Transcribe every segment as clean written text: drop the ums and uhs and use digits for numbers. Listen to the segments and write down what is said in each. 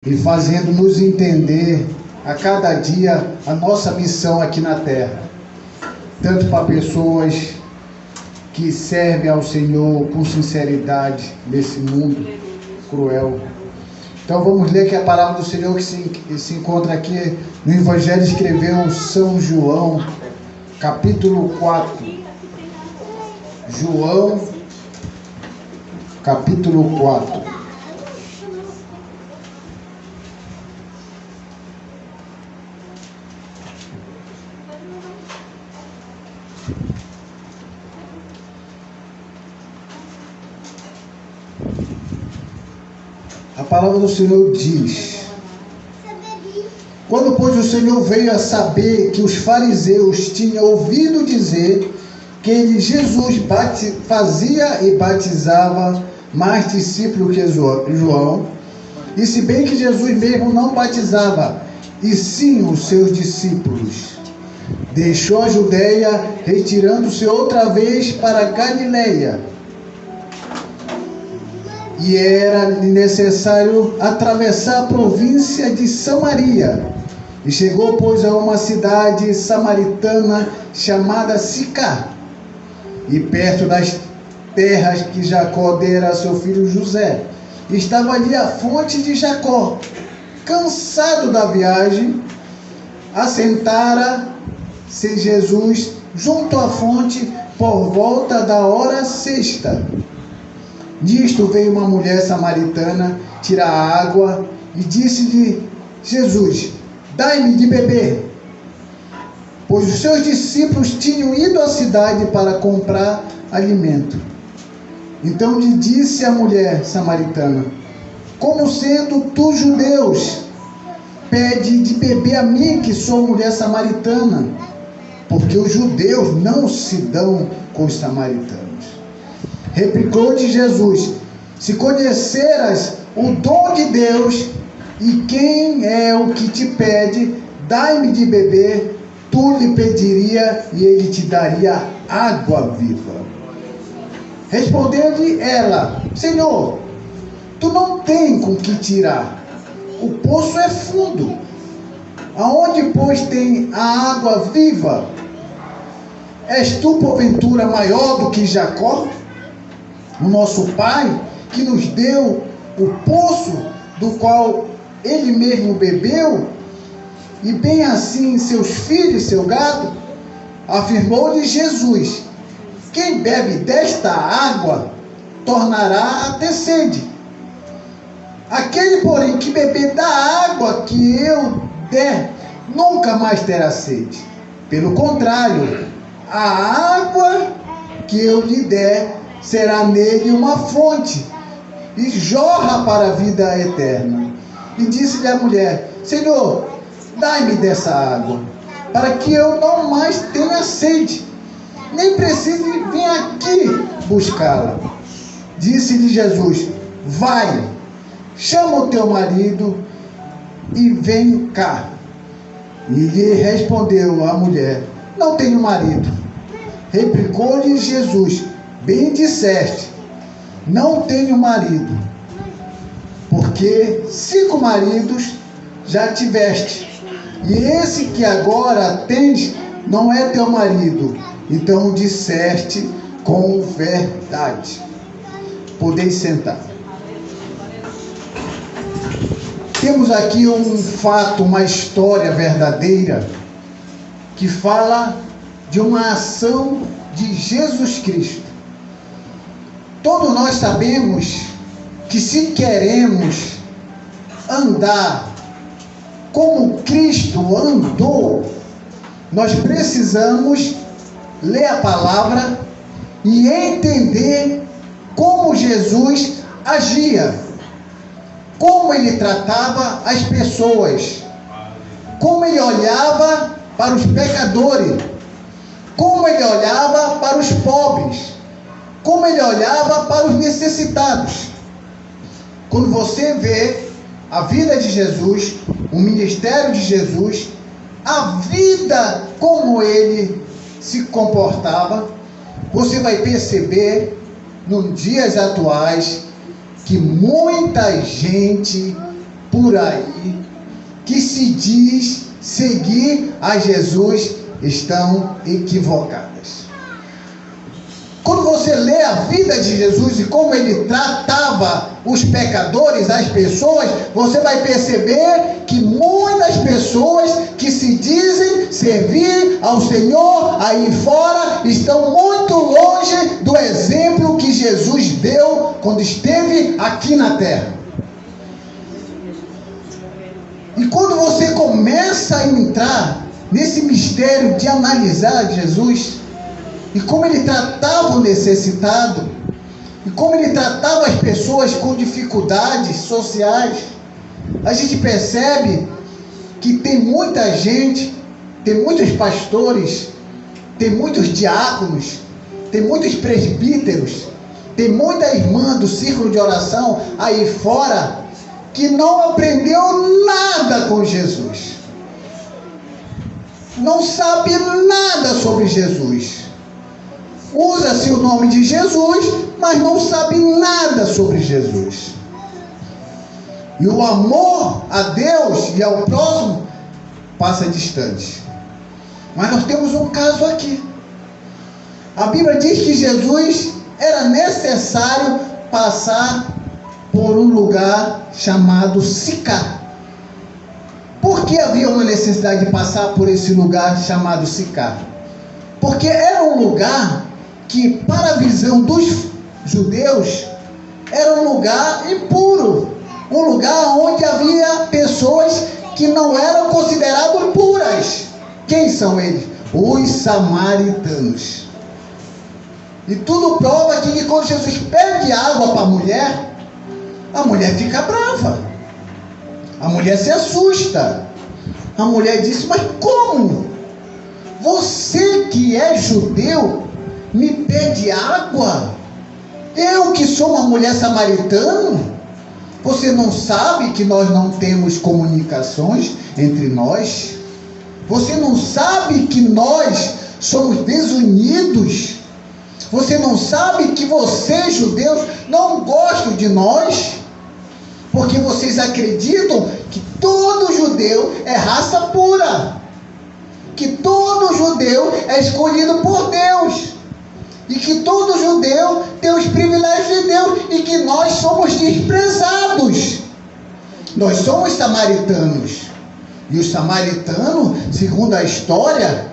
e fazendo-nos entender a cada dia a nossa missão aqui na terra, tanto para pessoas que servem ao Senhor com sinceridade nesse mundo cruel. Então vamos ler que a palavra do Senhor que se encontra aqui no Evangelho escreveu São João, capítulo 4. João, capítulo 4. A palavra do Senhor diz: quando, pois, o Senhor veio a saber que os fariseus tinham ouvido dizer que ele, Jesus, fazia e batizava mais discípulos que João, e se bem que Jesus mesmo não batizava, e sim os seus discípulos, deixou a Judeia, retirando-se outra vez para a Galileia. E era necessário atravessar a província de Samaria. E chegou, pois, a uma cidade samaritana chamada Sicar, e perto das terras que Jacó dera a seu filho José. Estava ali a fonte de Jacó. Cansado da viagem, assentara-se Jesus junto à fonte por volta da hora sexta. Nisto veio uma mulher samaritana tirar água e disse-lhe Jesus: dai-me de beber. Pois os seus discípulos tinham ido à cidade para comprar alimento. Então lhe disse a mulher samaritana: como sendo tu judeus, pede de beber a mim, que sou mulher samaritana? Porque os judeus não se dão com os samaritanos. Replicou-lhe Jesus: se conheceras o dom de Deus e quem é o que te pede, dai-me de beber, tu lhe pediria e ele te daria água viva. Respondeu-lhe ela: Senhor, tu não tens com que tirar, o poço é fundo. Aonde, pois, tem a água viva? És tu, porventura, maior do que Jacó, o nosso pai, que nos deu o poço do qual ele mesmo bebeu, e bem assim seus filhos e seu gado? Afirmou-lhe Jesus: quem bebe desta água tornará a ter sede. Aquele, porém, que beber da água que eu der, nunca mais terá sede. Pelo contrário, a água que eu lhe der será nele uma fonte, e jorra para a vida eterna. E disse-lhe a mulher: Senhor, dai-me dessa água, para que eu não mais tenha sede, nem precise vir aqui buscá-la. Disse-lhe Jesus: vai, chama o teu marido e vem cá. E lhe respondeu a mulher: não tenho marido. Replicou-lhe Jesus: bem disseste, não tenho marido, porque 5 maridos já tiveste, e esse que agora tens não é teu marido. Então disseste com verdade. Podeis sentar. Temos aqui um fato, uma história verdadeira, que fala de uma ação de Jesus Cristo. Todos nós sabemos que, se queremos andar como Cristo andou, nós precisamos ler a palavra e entender como Jesus agia, como ele tratava as pessoas, como ele olhava para os pecadores, como ele olhava para os pobres, como ele olhava para os necessitados. Quando você vê a vida de Jesus, o ministério de Jesus, a vida como ele se comportava, você vai perceber nos dias atuais que muita gente por aí que se diz seguir a Jesus estão equivocadas. Quando você lê a vida de Jesus e como ele tratava os pecadores, as pessoas, você vai perceber que muitas pessoas que se dizem servir ao Senhor aí fora estão muito longe do exemplo que Jesus deu quando esteve aqui na terra. E quando você começa a entrar nesse mistério de analisar Jesus, e como ele tratava o necessitado, e como ele tratava as pessoas com dificuldades sociais, a gente percebe que tem muita gente, tem muitos pastores, tem muitos diáconos, tem muitos presbíteros, tem muita irmã do círculo de oração aí fora que não aprendeu nada com Jesus, não sabe nada sobre Jesus. Usa-se o nome de Jesus, mas não sabe nada sobre Jesus. E o amor a Deus e ao próximo passa distante. Mas nós temos um caso aqui. A Bíblia diz que Jesus era necessário passar por um lugar chamado Sicar. Por que havia uma necessidade de passar por esse lugar chamado Sicar? Porque era um lugar que, para a visão dos judeus, era um lugar impuro, um lugar onde havia pessoas que não eram consideradas puras. Quem são eles? Os samaritanos. E tudo prova que quando Jesus pede água para a mulher fica brava, a mulher se assusta, a mulher diz: mas como? Você que é judeu me pede água? Eu que sou uma mulher samaritana? Você não sabe que nós não temos comunicações entre nós? Você não sabe que nós somos desunidos? Você não sabe que vocês, judeus, não gostam de nós? Porque vocês acreditam que todo judeu é raça pura, que todo judeu é escolhido por Deus, e que todo judeu tem os privilégios de Deus, e que nós somos desprezados. Nós somos samaritanos. E os samaritanos, segundo a história,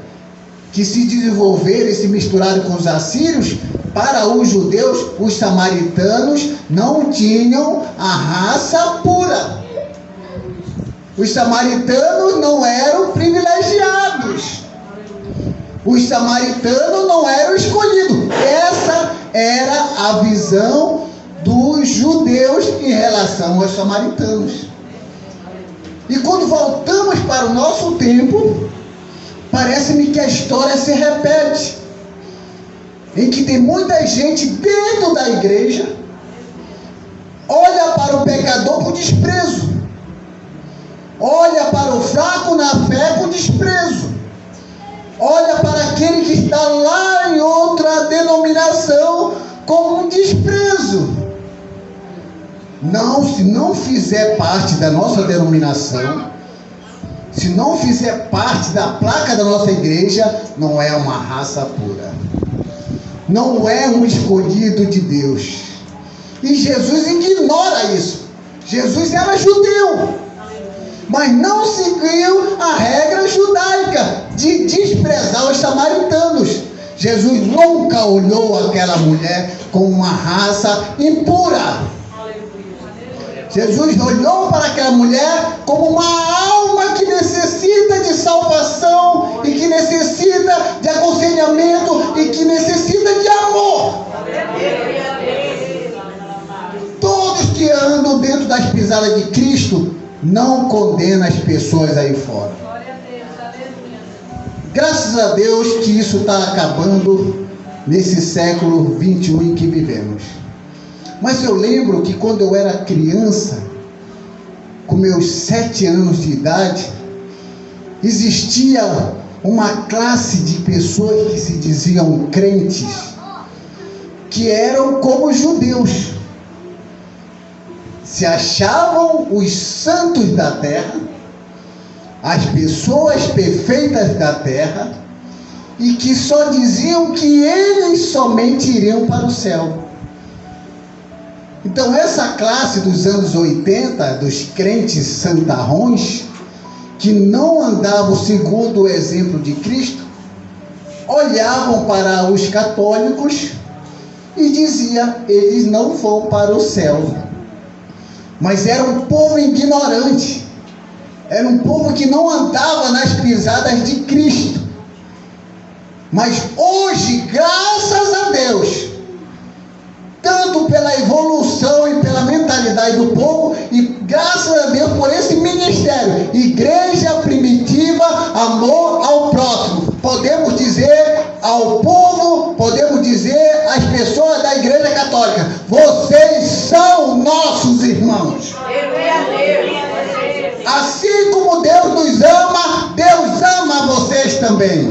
que se desenvolveram e se misturaram com os assírios, para os judeus, os samaritanos não tinham a raça pura. Os samaritanos não eram privilegiados. Os samaritanos não eram escolhidos. Essa era a visão dos judeus em relação aos samaritanos. E quando voltamos para o nosso tempo, parece-me que a história se repete, em que tem muita gente dentro da igreja, olha para o pecador com desprezo, olha para o fraco na fé com desprezo, olha para aquele que está lá em outra denominação com um desprezo. Não, se não fizer parte da nossa denominação, se não fizer parte da placa da nossa igreja, não é uma raça pura, não é um escolhido de Deus. E Jesus ignora isso. Jesus era judeu, mas não seguiu a regra judaica de desprezar os samaritanos. Jesus nunca olhou aquela mulher como uma raça impura. Jesus olhou para aquela mulher como uma alma que necessita de salvação, e que necessita de aconselhamento, e que necessita de amor. Todos que andam dentro das pisadas de Cristo não condenam as pessoas aí fora. Graças a Deus que isso está acabando nesse século 21 em que vivemos. Mas eu lembro que quando eu era criança, com meus 7 anos de idade, existia uma classe de pessoas que se diziam crentes, que eram como judeus. se achavam os santos da terra, as pessoas perfeitas da terra, e que só diziam que eles somente iriam para o céu. Então essa classe dos anos 80, dos crentes santarrões, que não andavam segundo o exemplo de Cristo, olhavam para os católicos e diziam: eles não vão para o céu. Mas era um povo ignorante, era um povo que não andava nas pisadas de Cristo. Mas hoje, graças a Deus, tanto pela evolução e pela mentalidade do povo, e graças a Deus por esse ministério, Igreja Primitiva Amor ao Próximo, podemos dizer ao povo, podemos dizer às pessoas da Igreja Católica: vocês são nossos irmãos. Assim como Deus nos ama, Deus ama vocês também.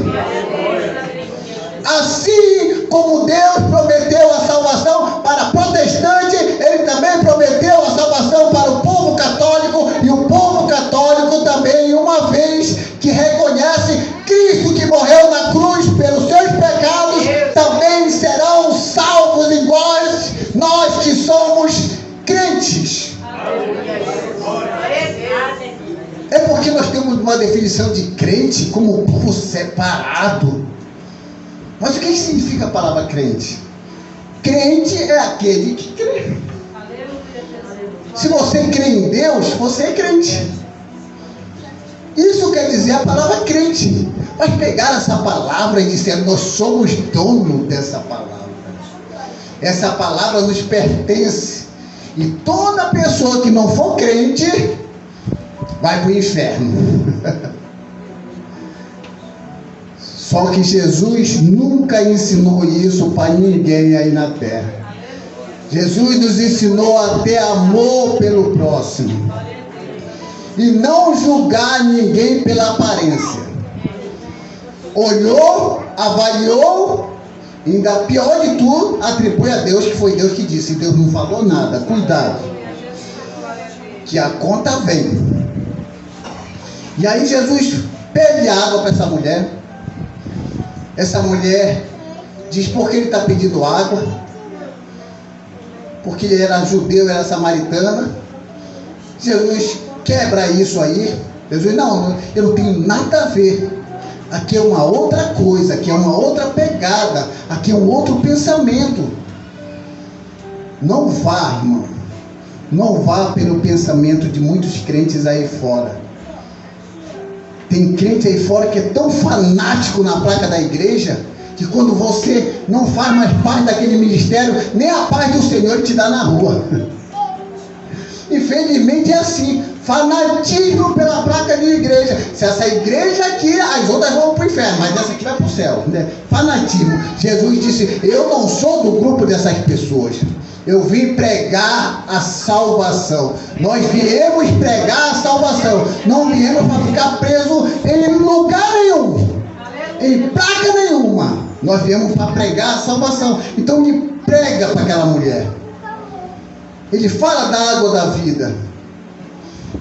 Assim como Deus prometeu a salvação para protestante, Ele também prometeu a salvação para o povo católico, e o povo católico também, uma vez que reconhece Cristo que morreu na cruz pelos seus pecados, também serão salvos igual nós que somos crentes. É porque nós temos uma definição de crente como um povo separado. Mas o que significa a palavra crente? Crente é aquele que crê. Se você crê em Deus, você é crente. Isso quer dizer a palavra crente. Mas pegaram essa palavra e disseram: nós somos dono dessa palavra. Essa palavra nos pertence. E toda pessoa que não for crente vai para o inferno. Só que Jesus nunca ensinou isso para ninguém aí na terra. Jesus nos ensinou a ter amor pelo próximo e não julgar ninguém pela aparência. Olhou, avaliou, e ainda pior de tudo, atribui a Deus que foi Deus que disse. Deus não falou nada. Cuidado, que a conta vem. E aí Jesus pede água para essa mulher. Essa mulher diz: por que ele está pedindo água? Porque ele era judeu, era samaritana. Jesus quebra isso aí. Jesus: não, eu não tenho nada a ver. Aqui é uma outra coisa, aqui é uma outra pegada, aqui é um outro pensamento. Não vá, irmão, não vá pelo pensamento de muitos crentes aí fora. Tem crente aí fora que é tão fanático na placa da igreja, que quando você não faz mais parte daquele ministério, nem a paz do Senhor Ele te dá na rua. Infelizmente é assim. Fanatismo pela placa de igreja. Se essa igreja aqui, as outras vão para o inferno, mas essa aqui vai para o céu, né? Fanatismo. Jesus disse: eu não sou do grupo dessas pessoas. Eu vim pregar a salvação. Nós viemos pregar a salvação. Não viemos para ficar preso em lugar nenhum, em placa nenhuma. Nós viemos para pregar a salvação. Então ele prega para aquela mulher. Ele fala da água da vida.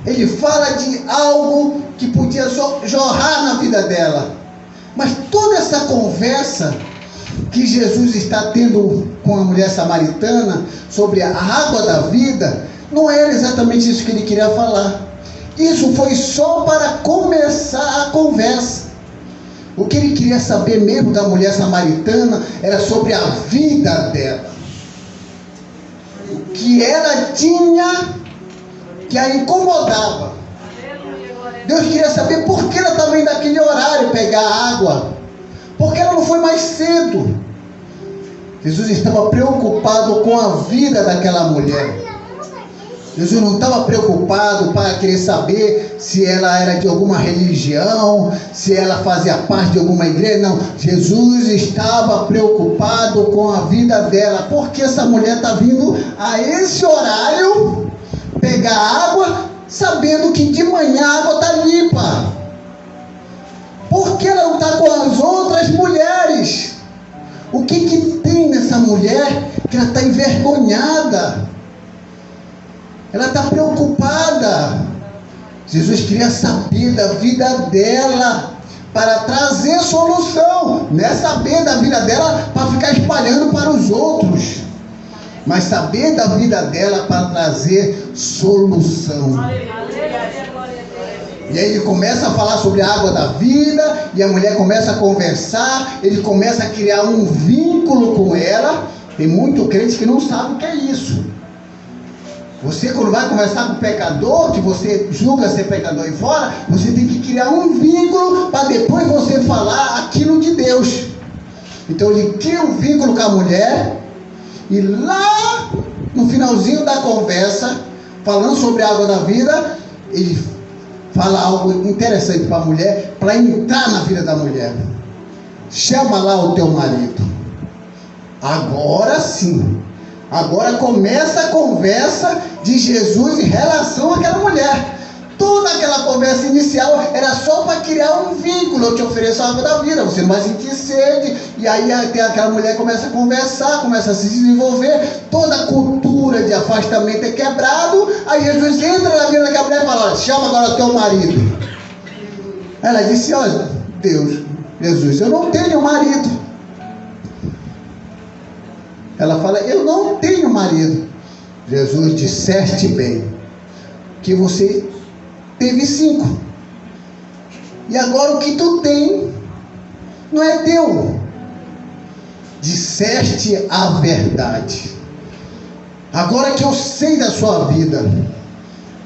Ele fala de algo que podia jorrar na vida dela. Mas toda essa conversa que Jesus está tendo com a mulher samaritana sobre a água da vida, não era exatamente isso que ele queria falar. Isso foi só para começar a conversa. O que ele queria saber mesmo da mulher samaritana era sobre a vida dela. O que ela tinha que a incomodava. Deus queria saber por que ela estava indo naquele horário pegar água. Por que ela não foi mais cedo? Jesus estava preocupado com a vida daquela mulher. Jesus não estava preocupado para querer saber se ela era de alguma religião, se ela fazia parte de alguma igreja. Não, Jesus estava preocupado com a vida dela. Porque essa mulher está vindo a esse horário pegar água, sabendo que de manhã a água está limpa? Por que ela não está com as outras mulheres? O que tem nessa mulher que ela está envergonhada? Ela está preocupada. Jesus queria saber da vida dela para trazer solução. Não é saber da vida dela para ficar espalhando para os outros, mas saber da vida dela para trazer solução. E aí ele começa a falar sobre a água da vida, e a mulher começa a conversar, ele começa a criar um vínculo com ela. Tem muito crente que não sabe o que é isso. Você, quando vai conversar com o pecador, que você julga ser pecador aí fora, você tem que criar um vínculo para depois você falar aquilo de Deus. Então ele cria um vínculo com a mulher, e lá no finalzinho da conversa, falando sobre a água da vida, ele fala algo interessante para a mulher, para entrar na vida da mulher. Chama lá o teu marido. Agora sim. Agora começa a conversa de Jesus em relação àquela mulher. Toda aquela conversa inicial era só para criar um vínculo. Eu te ofereço a água da vida, você não vai sentir sede. E aí aquela mulher começa a conversar, começa a se desenvolver. Toda a cultura de afastamento é quebrado. Aí Jesus entra na vida daquela mulher e fala: olha, chama agora o teu marido. Ela disse: olha, Jesus, eu não tenho marido. Ela fala: eu não tenho marido. Jesus: disseste bem, que você teve 5, e agora o que tu tem não é teu. Disseste a verdade. Agora que eu sei da sua vida,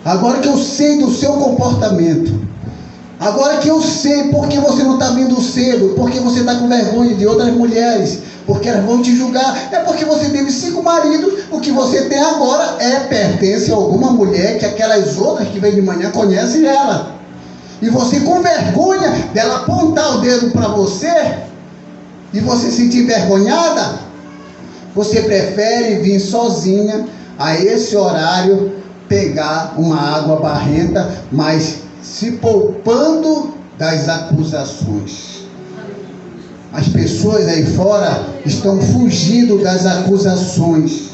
agora que eu sei do seu comportamento, agora que eu sei porque você não está vindo cedo, porque você está com vergonha de outras mulheres, porque elas vão te julgar, é porque você teve 5 maridos. O que você tem agora pertence a alguma mulher que aquelas outras que vêm de manhã conhecem ela. E você, com vergonha dela apontar o dedo para você e você se sentir envergonhada, você prefere vir sozinha a esse horário pegar uma água barrenta, mas se poupando das acusações. As pessoas aí fora estão fugindo das acusações.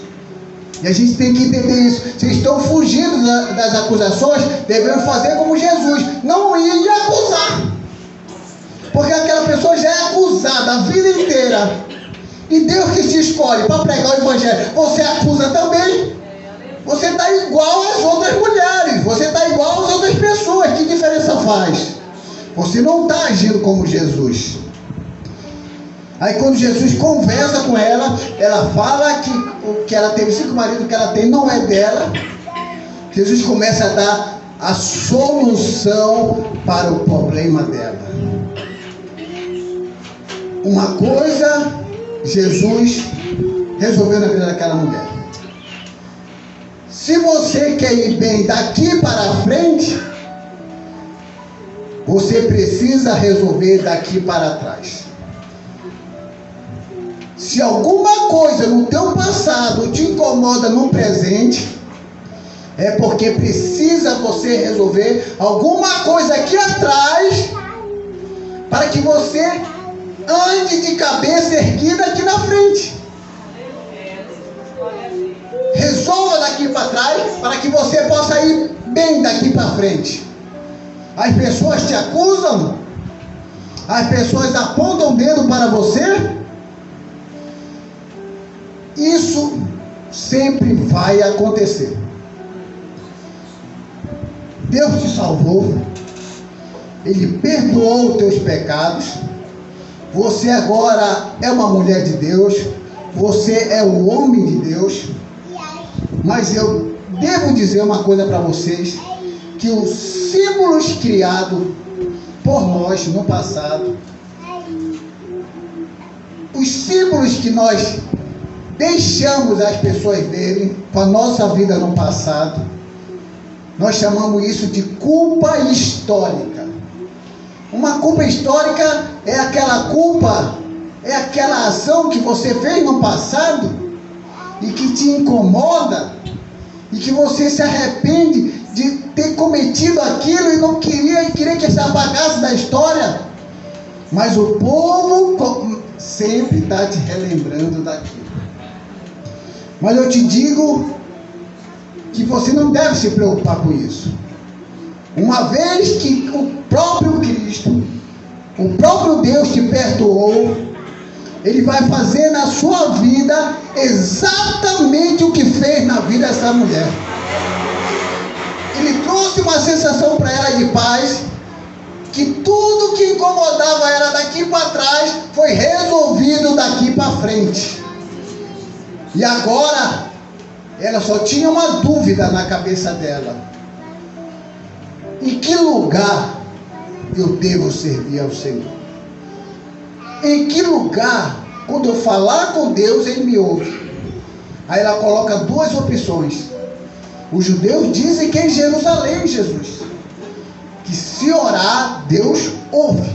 E a gente tem que entender isso. Se estão fugindo das acusações, devemos fazer como Jesus: não ir e acusar. Porque aquela pessoa já é acusada a vida inteira. E Deus que te escolhe para pregar o evangelho, você acusa também. Você está igual às outras mulheres. Você está igual às outras pessoas. Que diferença faz? Você não está agindo como Jesus. Aí quando Jesus conversa com ela, ela fala que ela teve 5 maridos, que ela tem não é dela. Jesus começa a dar a solução para o problema dela. Uma coisa Jesus resolveu na vida daquela mulher: se você quer ir bem daqui para frente, você precisa resolver daqui para trás. Se alguma coisa no teu passado te incomoda no presente, é porque precisa você resolver alguma coisa aqui atrás, para que você ande de cabeça erguida aqui na frente. Resolva daqui para trás, para que você possa ir bem daqui para frente. As pessoas te acusam, as pessoas apontam o dedo para você. Isso sempre vai acontecer. Deus te salvou, Ele perdoou os teus pecados. Você agora é uma mulher de Deus, você é um homem de Deus. Mas eu devo dizer uma coisa para vocês: que os símbolos criados por nós no passado, os símbolos que nós deixamos as pessoas verem com a nossa vida no passado, nós chamamos isso de culpa histórica. Uma culpa histórica é aquela culpa, é aquela ação que você fez no passado e que te incomoda, e que você se arrepende de ter cometido aquilo e não queria que se apagasse da história. Mas o povo sempre está te relembrando daquilo. Mas eu te digo que você não deve se preocupar com isso. Uma vez que o próprio Cristo, o próprio Deus te perdoou, Ele vai fazer na sua vida exatamente o que fez na vida dessa mulher. Ele trouxe uma sensação para ela de paz, que tudo que incomodava ela daqui para trás foi resolvido daqui para frente. E agora ela só tinha uma dúvida na cabeça dela: em que lugar eu devo servir ao Senhor? Em que lugar, quando eu falar com Deus, Ele me ouve? Aí ela coloca duas opções. Os judeus dizem que é em Jerusalém, Jesus, que se orar, Deus ouve.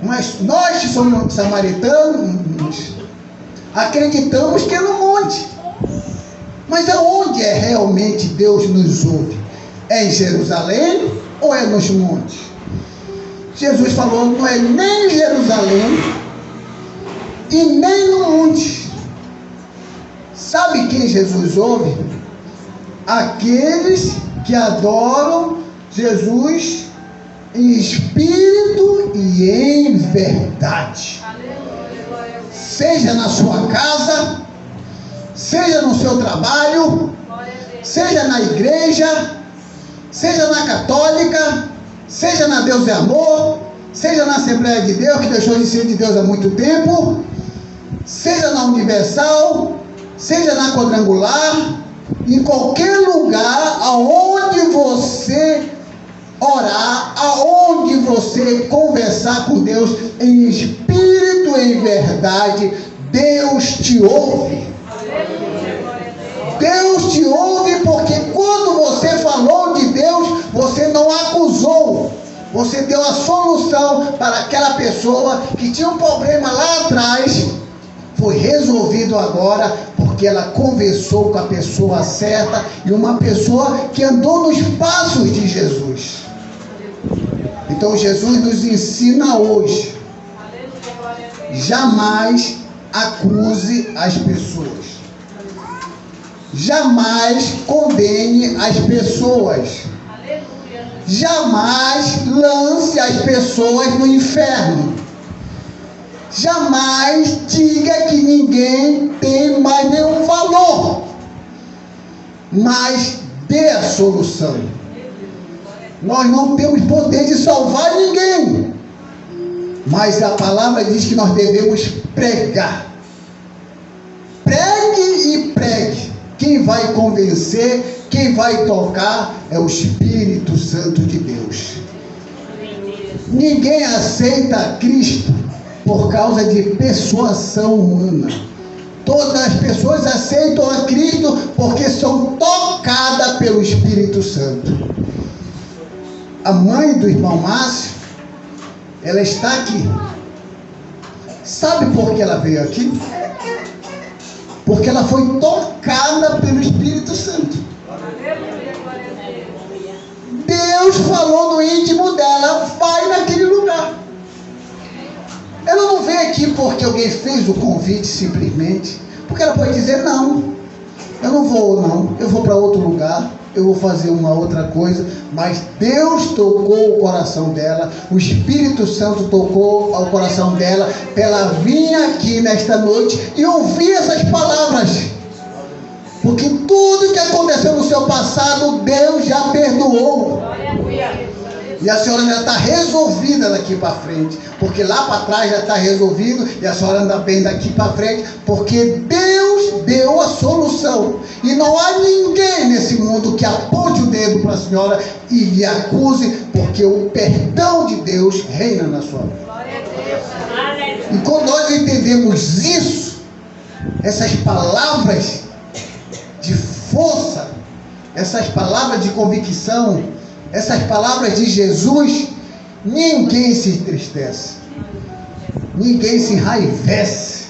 Mas nós que somos samaritanos, acreditamos que é no monte. Mas aonde é realmente Deus nos ouve? É em Jerusalém ou é nos montes? Jesus falou, não é nem em Jerusalém e nem no monte. Sabe quem Jesus ouve? Aqueles que adoram Jesus em espírito e em verdade. Seja na sua casa, seja no seu trabalho, seja na igreja, seja na católica, seja na Deus é Amor, seja na Assembleia de Deus, que deixou de ser de Deus há muito tempo, seja na Universal, seja na Quadrangular, em qualquer lugar aonde você orar, aonde você conversar com Deus em espírito e em verdade, Deus te ouve. Deus te ouve, porque quando você falou de Deus, você não acusou, você deu a solução para aquela pessoa que tinha um problema lá atrás. Foi resolvido agora, porque ela conversou com a pessoa certa, e uma pessoa que andou nos passos de Jesus. Então Jesus nos ensina hoje: jamais acuse as pessoas, jamais condene as pessoas, jamais lance as pessoas no inferno. Jamais diga que ninguém tem mais nenhum valor, mas dê a solução. Nós não temos poder de salvar ninguém, mas a palavra diz que nós devemos pregar. Pregue e pregue. Quem vai convencer, quem vai tocar é o Espírito Santo de Deus. Ninguém aceita Cristo por causa de persuasão humana. Todas as pessoas aceitam a Cristo porque são tocadas pelo Espírito Santo. A mãe do irmão Márcio, ela está aqui. Sabe por que ela veio aqui? Porque ela foi tocada pelo Espírito Santo. Deus falou no íntimo dela: vai naquele lugar. Ela não veio aqui porque alguém fez o convite simplesmente, porque ela pode dizer: não, eu não vou não, eu vou para outro lugar, eu vou fazer uma outra coisa. Mas Deus tocou o coração dela, o Espírito Santo tocou o coração dela, para ela vir aqui nesta noite e ouvir essas palavras, porque tudo que aconteceu no seu passado, Deus já perdoou. E a senhora já está resolvida daqui para frente, porque lá para trás já está resolvido, e a senhora anda bem daqui para frente, porque Deus deu a solução. E não há ninguém nesse mundo que aponte o dedo para a senhora e lhe acuse, porque o perdão de Deus reina na sua vida. E quando nós entendemos isso, essas palavras de força, essas palavras de convicção, essas palavras de Jesus, ninguém se entristece, ninguém se enraivece,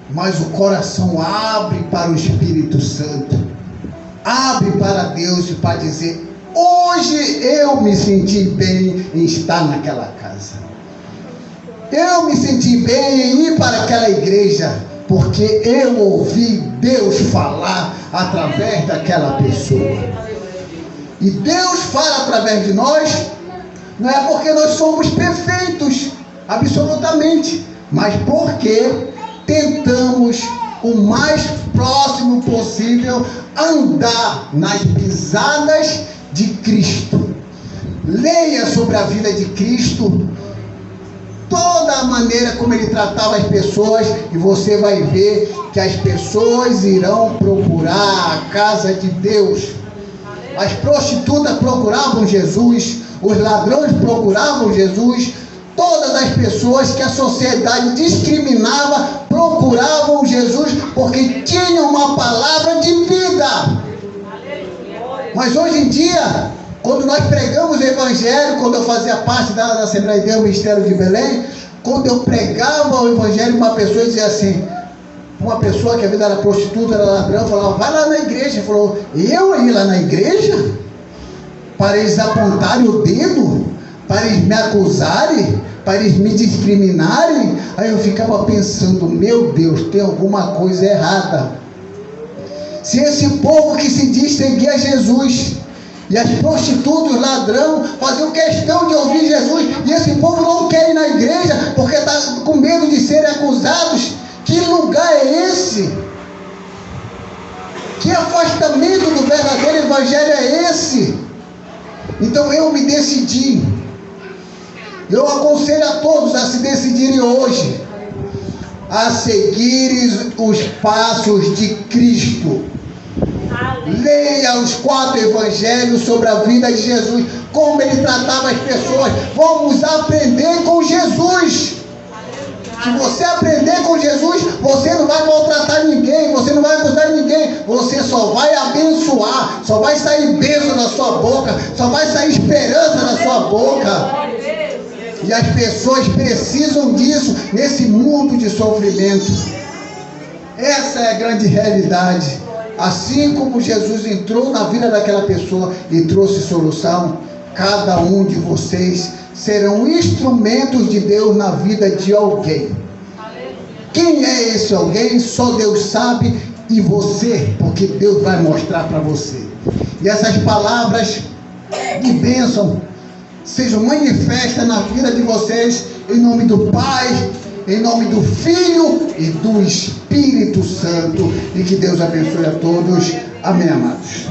mas o coração abre para o Espírito Santo, abre para Deus e para dizer: hoje eu me senti bem em estar naquela casa, eu me senti bem em ir para aquela igreja, porque eu ouvi Deus falar através daquela pessoa. E Deus fala através de nós, não é porque nós somos perfeitos, absolutamente, mas porque tentamos o mais próximo possível andar nas pisadas de Cristo. Leia sobre a vida de Cristo, toda a maneira como ele tratava as pessoas, e você vai ver que as pessoas irão procurar a casa de Deus. As prostitutas procuravam Jesus, os ladrões procuravam Jesus, todas as pessoas que a sociedade discriminava procuravam Jesus, porque tinham uma palavra de vida. Mas hoje em dia, quando nós pregamos o Evangelho, quando eu fazia parte da Assembleia de Deus, Ministério de Belém, quando eu pregava o Evangelho, uma pessoa dizia assim, uma pessoa que a vida era prostituta, era ladrão, falava, vai lá na igreja. Falou, eu ir lá na igreja? Para eles apontarem o dedo? Para eles me acusarem? Para eles me discriminarem? Aí eu ficava pensando, meu Deus, tem alguma coisa errada. Se esse povo que se diz seguir a Jesus, e as prostitutas, os ladrão, faziam questão de ouvir Jesus, e esse povo não quer ir na igreja, porque está com medo de serem acusados, que lugar é esse? Que afastamento do verdadeiro evangelho é esse? Então eu me decidi. Eu aconselho a todos a se decidirem hoje a seguir os passos de Cristo. Leia os 4 evangelhos sobre a vida de Jesus, como ele tratava as pessoas. Vamos aprender com Jesus. Se você aprender com Jesus, você não vai maltratar ninguém, você não vai acusar ninguém, você só vai abençoar, só vai sair bênção da sua boca, só vai sair esperança da sua boca. E as pessoas precisam disso nesse mundo de sofrimento. Essa é a grande realidade. Assim como Jesus entrou na vida daquela pessoa e trouxe solução, cada um de vocês serão instrumentos de Deus na vida de alguém. Quem é esse alguém? Só Deus sabe, e você, porque Deus vai mostrar para você. E essas palavras de bênção sejam manifestas na vida de vocês, em nome do Pai, em nome do Filho e do Espírito Santo, e que Deus abençoe a todos. Amém, amados.